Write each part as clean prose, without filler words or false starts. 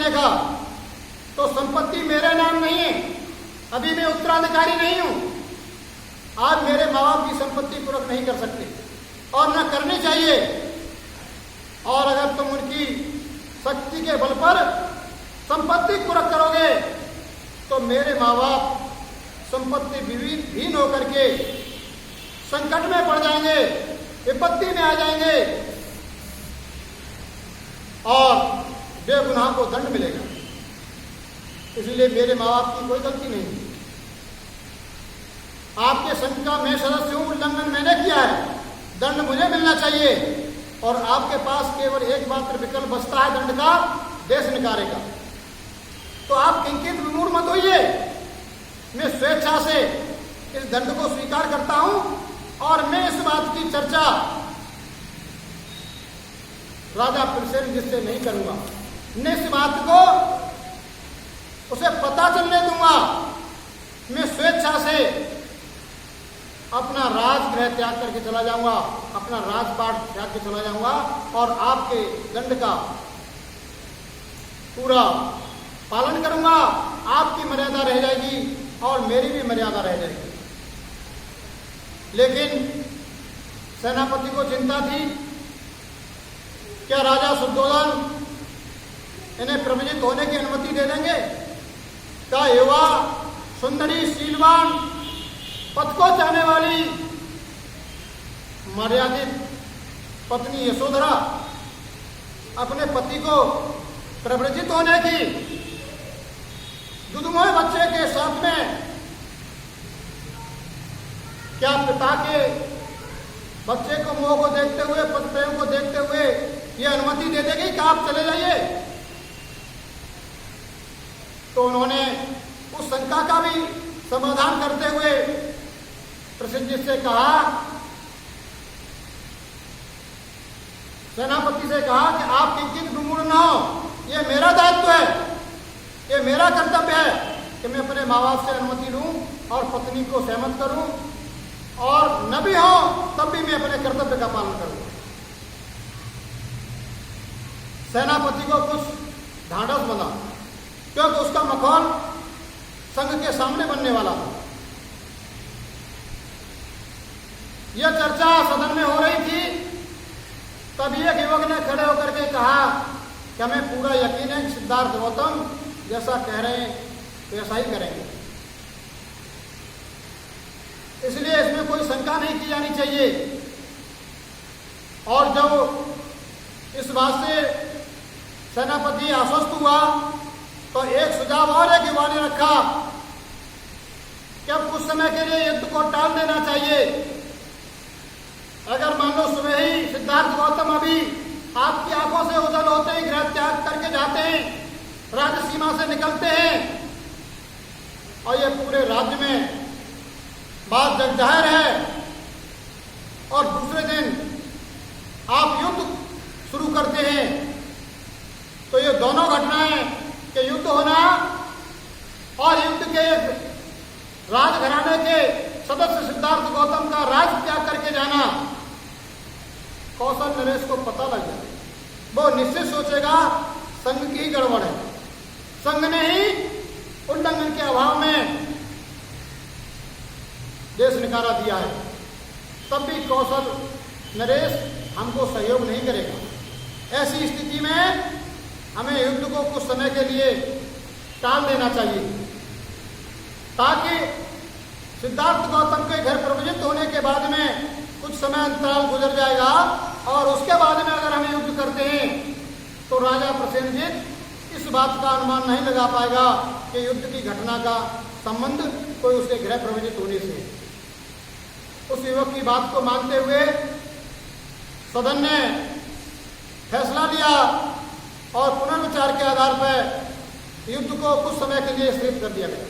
देखा तो संपत्ति मेरे नाम नहीं है, अभी मैं उत्तराधिकारी नहीं हूं। आज मेरे माँ बाप की संपत्ति पूरक नहीं कर सकते और न करनी चाहिए। और अगर तुम उनकी शक्ति के बल पर संपत्ति पूरक करोगे तो मेरे माँ बाप संपत्ति विहीन होकर के संकट में पड़ जाएंगे, विपत्ति में आ जाएंगे और बेगुनाह को दंड मिलेगा। इसलिए मेरे माँ बाप की कोई गलती नहीं। आपके संघ का मैं सदस्य हूं, उल्लंघन मैंने किया है, दंड मुझे मिलना चाहिए। और आपके पास केवल एकमात्र विकल्प बचता है दंड का, देश निकारे का। तो आप किंकित विमूढ़ मत होइए। मैं स्वेच्छा से इस दंड को स्वीकार करता हूं और मैं इस बात की चर्चा राजा प्रसेनजीत से नहीं करूंगा। मैं इस बात को उसे पता चलने दूंगा। मैं स्वेच्छा से अपना राजगृह त्याग करके चला जाऊंगा, अपना राजपाट त्याग के चला जाऊंगा और आपके दंड का पूरा पालन करूंगा। आपकी मर्यादा रह जाएगी और मेरी भी मर्यादा रह जाएगी। लेकिन सेनापति को चिंता थी, क्या राजा शुद्धोधन इन्हें प्रवजित होने की अनुमति दे देंगे? क्या युवा सुंदरी शीलवान पद को चाहने वाली मर्यादित पत्नी यशोधरा अपने पति को प्रवजित होने की दुधुमोए बच्चे के साथ में क्या पिता के बच्चे को मोह को देखते हुए, पति प्रेम को देखते हुए यह अनुमति दे देगी कि आप चले जाइए? तो उन्होंने उस शंका का भी समाधान करते हुए प्रसेनजीत से कहा, सेनापति से कहा कि आप किंचित विमूढ़ न हो, यह मेरा दायित्व है, यह मेरा कर्तव्य है कि मैं अपने माँ बाप से अनुमति लूं और पत्नी को सहमत करूं और न भी हो तब भी मैं अपने कर्तव्य का पालन करूं। सेनापति को कुछ ढांढस बना, क्योंकि उसका मखौल संघ के सामने बनने वाला था। यह चर्चा सदन में हो रही थी, तभी एक युवक ने खड़े होकर के कहा कि हमें पूरा यकीन है कि सिद्धार्थ गौतम जैसा कह रहे हैं वैसा ही करेंगे, इसलिए इसमें कोई शंका नहीं की जानी चाहिए। और जब इस बात से सेनापति आश्वस्त हुआ तो एक सुझाव और एक युवा ने रखा कि अब कुछ समय के लिए युद्ध को टाल देना चाहिए। अगर मान लो सुबह ही सिद्धार्थ गौतम अभी आपकी आंखों से ओझल होते ही गृह त्याग करके जाते हैं, राज्य सीमा से निकलते हैं और ये पूरे राज्य में बात जग जाहिर है और दूसरे दिन आप युद्ध शुरू करते हैं, तो ये दोनों घटनाएं कि युद्ध होना और युद्ध के राजघराने के सदस्य सिद्धार्थ गौतम का राज त्याग करके जाना, कौशल नरेश को पता लग जाए। वो निश्चित सोचेगा संघ की ही गड़बड़ है, संघ ने ही उल्लंघन के अभाव में देश निकारा दिया है, तब भी कौशल नरेश हमको सहयोग नहीं करेगा। ऐसी स्थिति में हमें युद्ध को कुछ समय के लिए टाल देना चाहिए ताकि सिद्धार्थ गौतम के घर प्रवजित होने के बाद में कुछ समय अंतराल गुजर जाएगा और उसके बाद में अगर हम युद्ध करते हैं तो राजा प्रसेनजीत इस बात का अनुमान नहीं लगा पाएगा कि युद्ध की घटना का संबंध कोई उसके गृह प्रवजित होने से। उस युवक की बात को मानते हुए सदन ने फैसला लिया और पुनर्विचार के आधार पर युद्ध को कुछ समय के लिए स्थगित कर दिया गया।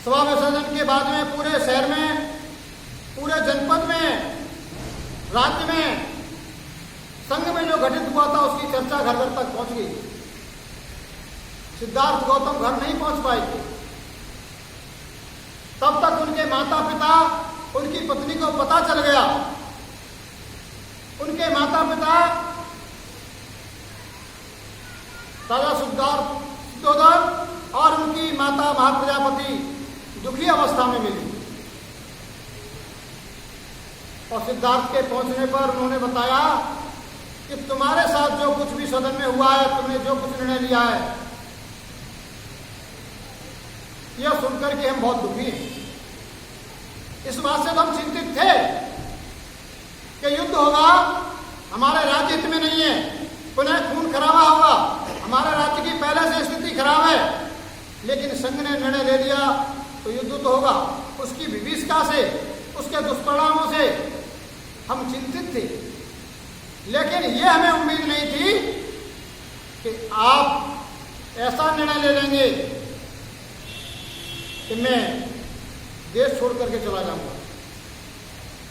सभा विसर्जन के बाद में पूरे शहर में, पूरे जनपद में, राज्य में संघ में जो घटित हुआ था उसकी चर्चा घर घर तक पहुंच गई। सिद्धार्थ गौतम घर नहीं पहुंच पाए थे, तब तक उनके माता पिता, उनकी पत्नी को पता चल गया। उनके माता पिता राजा सिद्धोधन और उनकी माता महाप्रजापति दुखी अवस्था में मिली और सिद्धार्थ के पहुंचने पर उन्होंने बताया कि तुम्हारे साथ जो कुछ भी सदन में हुआ है, तुमने जो कुछ निर्णय लिया है, यह सुनकर के हम बहुत दुखी हैं। इस बात से तो हम चिंतित थे कि युद्ध होगा, हमारे राज्य हित में नहीं है, पुनः खून खराबा होगा, हमारे राज्य की पहले से स्थिति खराब है, लेकिन संघ ने निर्णय ले लिया तो युद्ध तो होगा। उसकी विभीषिका से, उसके दुष्परिणामों से हम चिंतित थे, लेकिन यह हमें उम्मीद नहीं थी कि आप ऐसा निर्णय ले लेंगे कि मैं देश छोड़ करके चला जाऊंगा,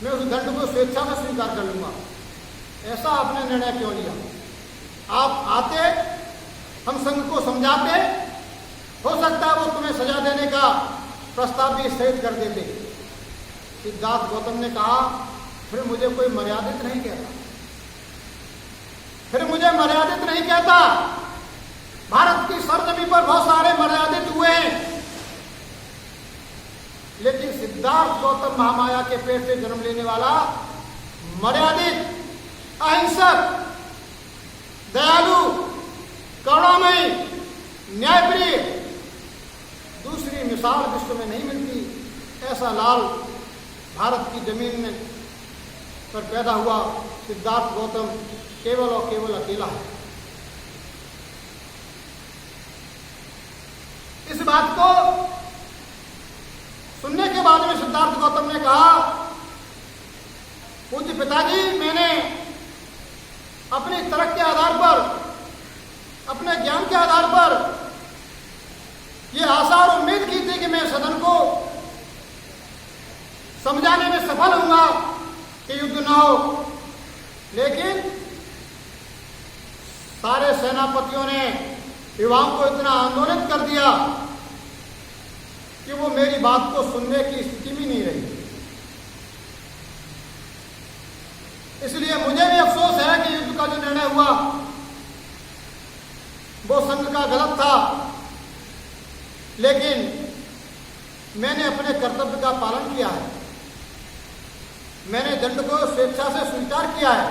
मैं उस दंड को स्वेच्छा से स्वीकार कर लूंगा। ऐसा आपने निर्णय क्यों लिया? आप आते, हम संघ को समझाते, हो सकता है वो तुम्हें सजा देने का प्रस्ताव भी स्थगित कर देते। सिद्धार्थ गौतम ने कहा, फिर मुझे कोई मर्यादित नहीं कहता, फिर मुझे मर्यादित नहीं कहता। भारत की सरजमी पर बहुत सारे मर्यादित हुए हैं, लेकिन सिद्धार्थ गौतम महामाया के पेट से जन्म लेने वाला मर्यादित, अहिंसक, दयालु, करुणामयी, न्यायप्रिय दूसरी मिसाल विश्व में नहीं मिलती। ऐसा लाल भारत की जमीन में पर पैदा हुआ सिद्धार्थ गौतम केवल और केवल अकेला है। इस बात को सुनने के बाद में सिद्धार्थ गौतम ने कहा, पूज्य पिताजी, मैंने अपने तर्क के आधार पर, अपने ज्ञान के आधार पर यह आशा और उम्मीद की थी कि मैं सदन को समझाने में सफल होऊंगा कि युद्ध न हो, लेकिन सारे सेनापतियों ने युवाओं को इतना आंदोलित कर दिया कि वो मेरी बात को सुनने की स्थिति में नहीं रही। इसलिए मुझे भी अफसोस है कि युद्ध का जो निर्णय हुआ वो संघ का गलत था, लेकिन मैंने अपने कर्तव्य का पालन किया है, मैंने दंड को स्वेच्छा से स्वीकार किया है।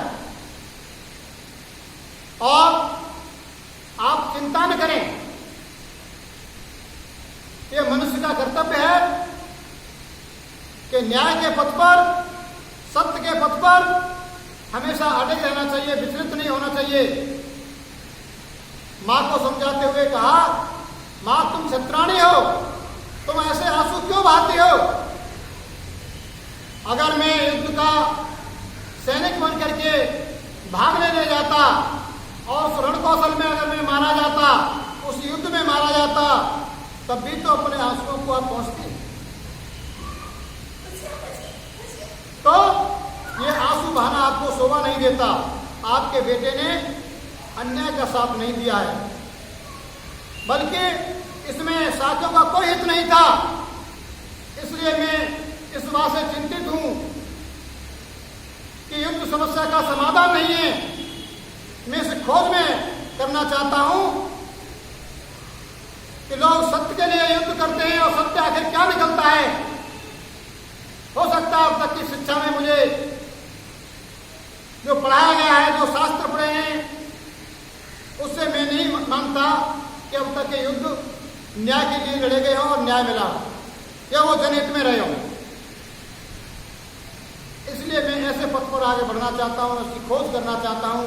और आप चिंता न करें, यह मनुष्य का कर्तव्य है कि न्याय के पथ पर, सत्य के पथ पर हमेशा अटक रहना चाहिए, विचलित नहीं होना चाहिए। मां को समझाते हुए कहा, मां तुम क्षत्राणी हो, तुम ऐसे आंसू क्यों बहाती हो? अगर मैं युद्ध का सैनिक बन करके भागने ले जाता और उस रण कौशल में अगर मैं मारा जाता, उस युद्ध में मारा जाता, तब भी तो अपने आंसुओं को आप पहुंचते। तो ये आंसू बहाना आपको शोभा नहीं देता। आपके बेटे ने अन्याय का साथ नहीं दिया है, बल्कि इसमें साथियों का कोई हित नहीं था। इसलिए मैं इस बात से चिंतित हूं कि युद्ध समस्या का समाधान नहीं है। मैं इस खोज में करना चाहता हूं कि लोग सत्य के लिए युद्ध करते हैं और सत्य आखिर क्या निकलता है। हो सकता है अब तक की शिक्षा में मुझे जो पढ़ाया गया है, जो शास्त्र पढ़े हैं, उससे मैं नहीं मानता कि अब तक के युद्ध न्याय के लिए लड़े गए हों और न्याय मिला हो या वो जनहित में रहे हों। इसलिए मैं ऐसे पथ पर आगे बढ़ना चाहता हूं, उसकी खोज करना चाहता हूं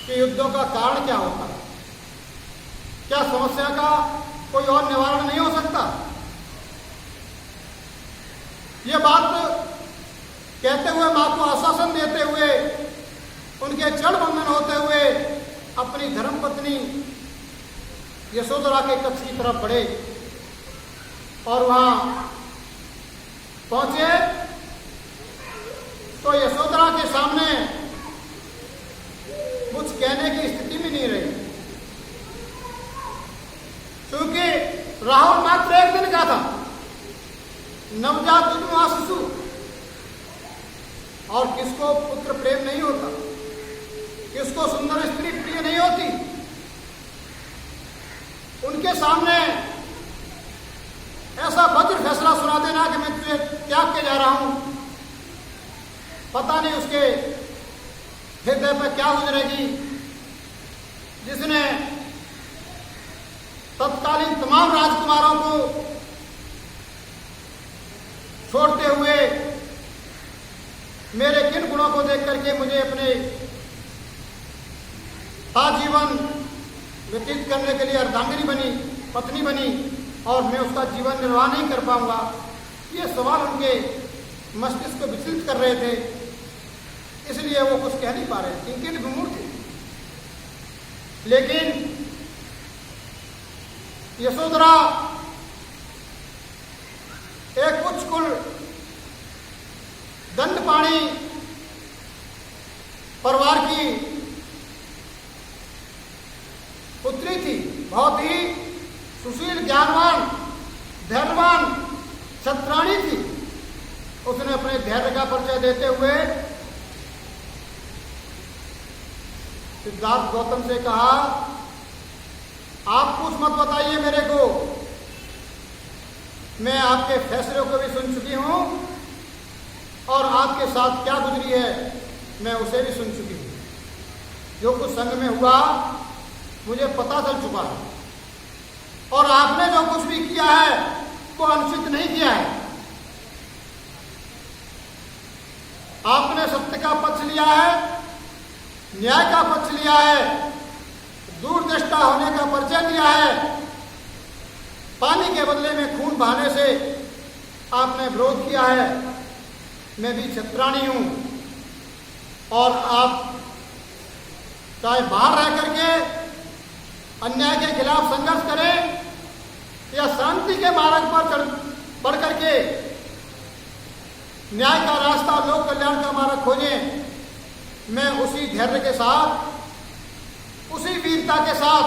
कि युद्धों का कारण क्या होता है, क्या समस्या का कोई और निवारण नहीं हो सकता। यह बात कहते हुए, मां को आश्वासन देते हुए, उनके चरण बंधन होते हुए अपनी धर्मपत्नी यशोधरा के कक्ष की तरफ बढ़े और वहां पहुंचे तो यशोधरा के सामने कुछ कहने की स्थिति में नहीं रही, क्योंकि राहुल मात्र एक दिन का था, नवजात दुर्वा शिशु, और किसको पुत्र प्रेम नहीं होता, किसको सुंदर स्त्री प्रिय नहीं होती। उसके सामने ऐसा वज्र फैसला सुना देना कि मैं तुझे त्याग के जा रहा हूं, पता नहीं उसके हृदय पर क्या गुजरेगी, जिसने तत्कालीन तमाम राजकुमारों को छोड़ते हुए मेरे किन गुणों को देख करके मुझे अपने आजीवन व्यतीत करने के लिए अर्धांगिनी बनी, पत्नी बनी, और मैं उसका जीवन निर्वाह नहीं कर पाऊंगा। ये सवाल उनके मस्तिष्क को विचलित कर रहे थे, इसलिए वो कुछ कह नहीं पा रहे, किंकित विमूढ़ थे। लेकिन यशोधरा एक उच्च कुल दंडपाणी परिवार की पुत्री थी, बहुत ही सुशील, ज्ञानवान, धैर्यवान क्षत्राणी थी। उसने अपने धैर्य का परिचय देते हुए सिद्धार्थ गौतम से कहा, आप कुछ मत बताइए मेरे को, मैं आपके फैसलों को भी सुन चुकी हूं और आपके साथ क्या गुजरी है मैं उसे भी सुन चुकी हूं। जो कुछ संग में हुआ मुझे पता चल चुका है, और आपने जो कुछ भी किया है वो अनुचित नहीं किया है। आपने सत्य का पक्ष लिया है, न्याय का पक्ष लिया है, दूरदृष्टा होने का परिचय दिया है। पानी के बदले में खून बहाने से आपने विरोध किया है। मैं भी क्षत्राणी हूं, और आप चाहे बाहर रह करके अन्याय के खिलाफ संघर्ष करें या शांति के मार्ग पर बढ़ करके न्याय का रास्ता, लोक कल्याण का मार्ग खोजें, मैं उसी धैर्य के साथ, उसी वीरता के साथ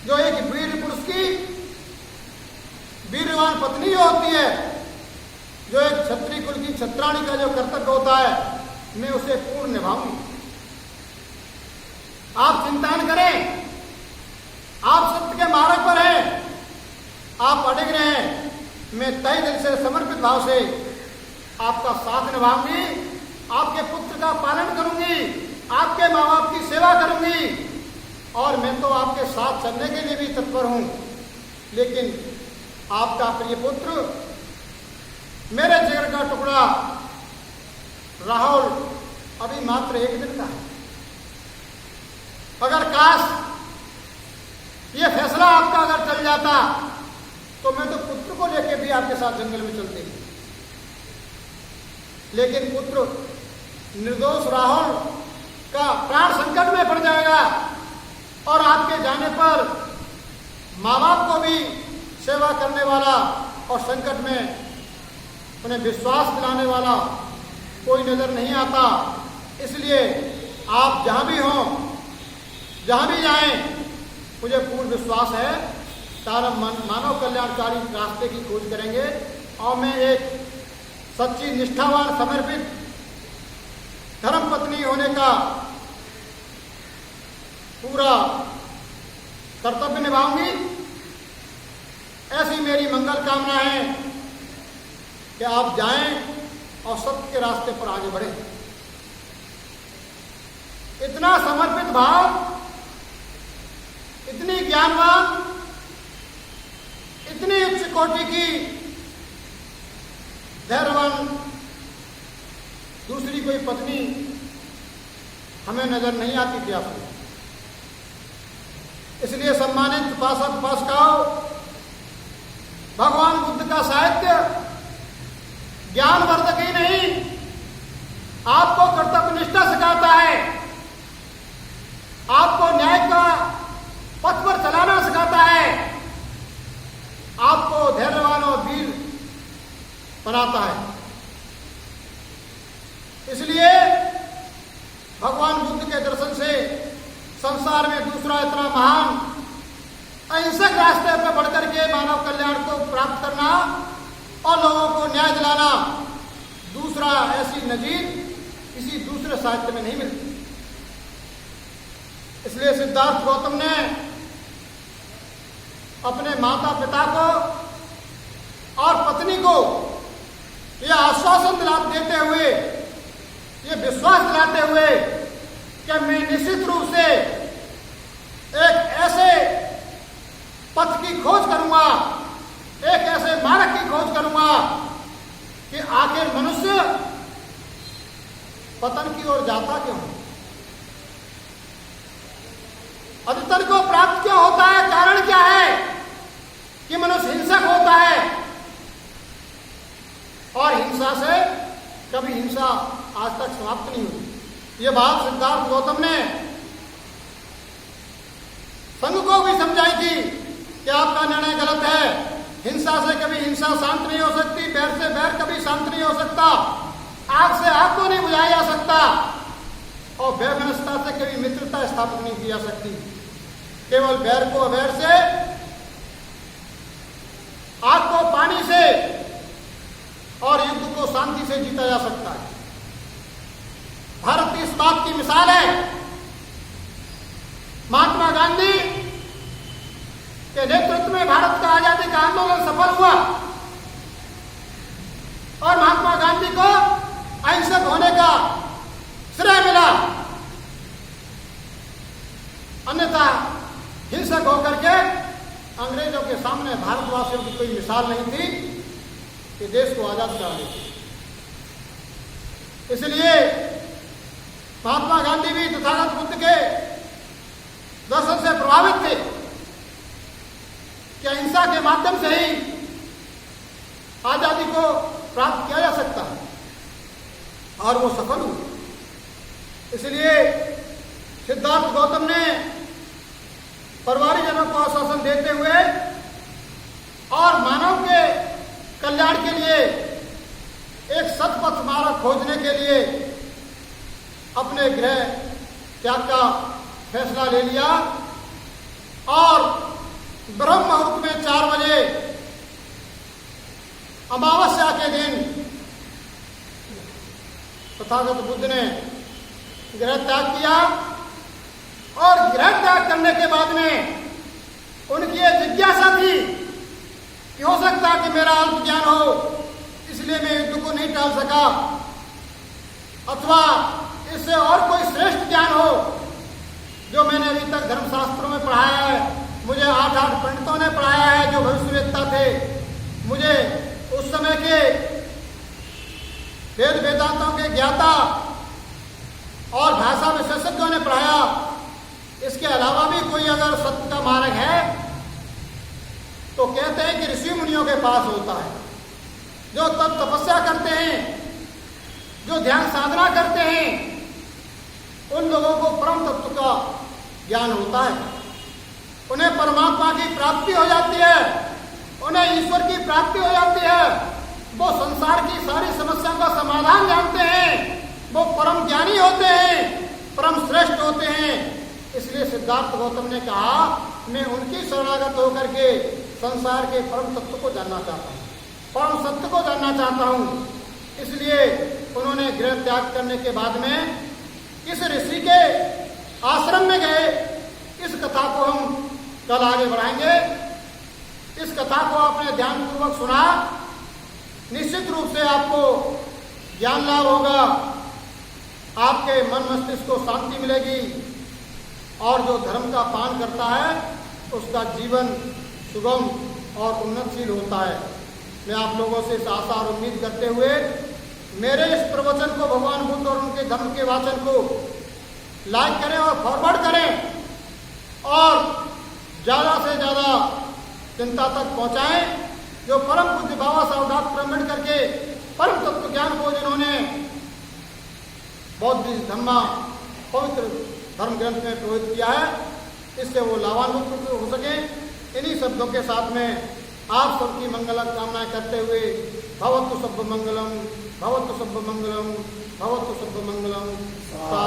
जो एक वीर पुरुष की वीरवान पत्नी होती है, जो एक क्षत्रिय कुल की क्षत्राणी का जो कर्तव्य होता है, मैं उसे पूर्ण निभाऊंगी। आप चिंता न करें, आप सत्य के मार्ग पर हैं, आप अड़िग रहें, मैं तहे दिल से समर्पित भाव से आपका साथ निभाऊंगी, आपके पुत्र का पालन करूंगी, आपके माँ बाप की सेवा करूंगी, और मैं तो आपके साथ चलने के लिए भी तत्पर हूं। लेकिन आपका प्रिय पुत्र, मेरे जिगर का टुकड़ा राहुल अभी मात्र 1 दिन का है। अगर काश ये फैसला आपका अगर चल जाता तो मैं तो पुत्र को लेकर भी आपके साथ जंगल में चलती। लेकिन पुत्र निर्दोष राहुल का प्राण संकट में पड़ जाएगा, और आपके जाने पर माँ बाप को भी सेवा करने वाला और संकट में उन्हें विश्वास दिलाने वाला कोई नजर नहीं आता। इसलिए आप जहां भी हों, जहां भी जाएं, मुझे पूर्ण विश्वास है सारा मानव कल्याणकारी रास्ते की खोज करेंगे, और मैं एक सच्ची, निष्ठावान, समर्पित धर्मपत्नी होने का पूरा कर्तव्य निभाऊंगी। ऐसी मेरी मंगल कामना है कि आप जाएं और सत्य के रास्ते पर आगे बढ़ें। इतना समर्पित भाव, इतनी ज्ञानवान, इतनी उच्च कोटि की धैर्यवान दूसरी कोई पत्नी हमें नजर नहीं आती थी आपको। इसलिए सम्मानित उपासक उपासिकाओं, भगवान बुद्ध का साहित्य ज्ञानवर्धक ही नहीं, आपको कर्तव्यनिष्ठा सिखाता है, आपको न्याय का पथ पर चलाना सिखाता है, आपको धैर्यवान और वीर बनाता है। इसलिए भगवान बुद्ध के दर्शन से संसार में दूसरा इतना महान अहिंसक रास्ते पर बढ़कर के मानव कल्याण को प्राप्त करना और लोगों को न्याय दिलाना, दूसरा ऐसी नजीर किसी दूसरे साहित्य में नहीं मिलती। इसलिए सिद्धार्थ गौतम ने अपने माता पिता को और पत्नी को यह आश्वासन देते हुए, ये विश्वास दिलाते हुए कि मैं निश्चित रूप से एक ऐसे पथ की खोज करूंगा, एक ऐसे मार्ग की खोज करूंगा कि आखिर मनुष्य पतन की ओर जाता क्यों, अधतन को प्राप्त क्यों होता है, कारण क्या है कि मनुष्य हिंसक होता है। और हिंसा से कभी हिंसा आज तक समाप्त नहीं हुई। ये बात सिद्धार्थ गौतम ने संघ को भी समझाई थी कि आपका निर्णय गलत है। हिंसा से कभी हिंसा शांत नहीं हो सकती, बैर से बैर कभी शांत नहीं हो सकता, आग से आग को नहीं बुझाया जा सकता, और वैमनस्यता से कभी मित्रता स्थापित नहीं की जा सकती। केवल बैर को अबैर से, आग को पानी से और युद्ध को शांति से जीता जा सकता है। भारत इस बात की मिसाल है। महात्मा गांधी के नेतृत्व में भारत का आजादी का आंदोलन सफल हुआ और महात्मा गांधी को अहिंसक होने का श्रेय मिला, अन्यथा हिंसक होकर के अंग्रेजों के सामने भारतवासियों की कोई मिसाल नहीं थी कि देश को आजाद करा देती। इसलिए महात्मा गांधी भी तथागत बुद्ध के दर्शन से प्रभावित थे कि अहिंसा के माध्यम से ही आजादी को प्राप्त किया जा सकता है, और वो सफल हुए। इसलिए सिद्धार्थ गौतम ने परिवारजनों को आश्वासन देते हुए और मानव के कल्याण के लिए एक सतपथ मार्ग खोजने के लिए अपने गृह त्याग का फैसला ले लिया और ब्रह्म मुहूर्त में 4 बजे अमावस्या के दिन तथागत बुद्ध ने गृह त्याग किया। और गृह त्याग करने के बाद में उनकी ये जिज्ञासा थी कि हो सकता कि मेरा अल्प ज्ञान हो, इसलिए मैं युद्ध को नहीं टाल सका, अथवा इससे और कोई श्रेष्ठ ज्ञान हो जो मैंने अभी तक धर्मशास्त्रों में पढ़ाया है, मुझे 8 पंडितों ने पढ़ाया है जो भविष्यवेत्ता थे, मुझे उस समय के वेद वेदांतों के ज्ञाता और भाषा विशेषज्ञों ने पढ़ाया। इसके अलावा भी कोई अगर सत्य का मार्ग है तो कहते हैं कि ऋषि मुनियों के पास होता है, जो तप तपस्या करते हैं, जो ध्यान साधना करते हैं, उन लोगों को परम तत्व का ज्ञान होता है, उन्हें परमात्मा की प्राप्ति हो जाती है, उन्हें ईश्वर की प्राप्ति हो जाती है, वो संसार की सारी समस्याओं का समाधान जानते हैं, वो परम ज्ञानी होते हैं, परम श्रेष्ठ होते हैं। इसलिए सिद्धार्थ गौतम ने कहा मैं उनकी शरणागत होकर के संसार के परम तत्व को जानना चाहता हूँ, परम सत्य को जानना चाहता हूँ। इसलिए उन्होंने गृह त्याग करने के बाद में इस ऋषि के आश्रम में गए। इस कथा को हम कल आगे बढ़ाएंगे। इस कथा को आपने ध्यानपूर्वक सुना, निश्चित रूप से आपको ज्ञान लाभ होगा, आपके मन मस्तिष्क को शांति मिलेगी, और जो धर्म का पान करता है उसका जीवन सुगम और उन्नतशील होता है। मैं आप लोगों से इस आशा और उम्मीद करते हुए मेरे इस प्रवचन को भगवान बुद्ध और उनके धर्म के वाचन को लाइक करें और फॉरवर्ड करें और ज़्यादा से ज़्यादा जनता तक पहुँचाएं। जो परम पूज्य बाबा साहब डॉक्टर अम्बेडकर के परम तत्व ज्ञान को जिन्होंने बौद्ध धम्मा पवित्र धर्म ग्रंथ में प्रवृत्त किया है, इससे वो लाभान्वित हो सके। इन्हीं शब्दों के साथ में आप सबकी मंगल कामनाएं करते हुए भवतु सब्ब मंगलम, भवतु सब्ब मंगलम, भवतु सब्ब मंगलम। सा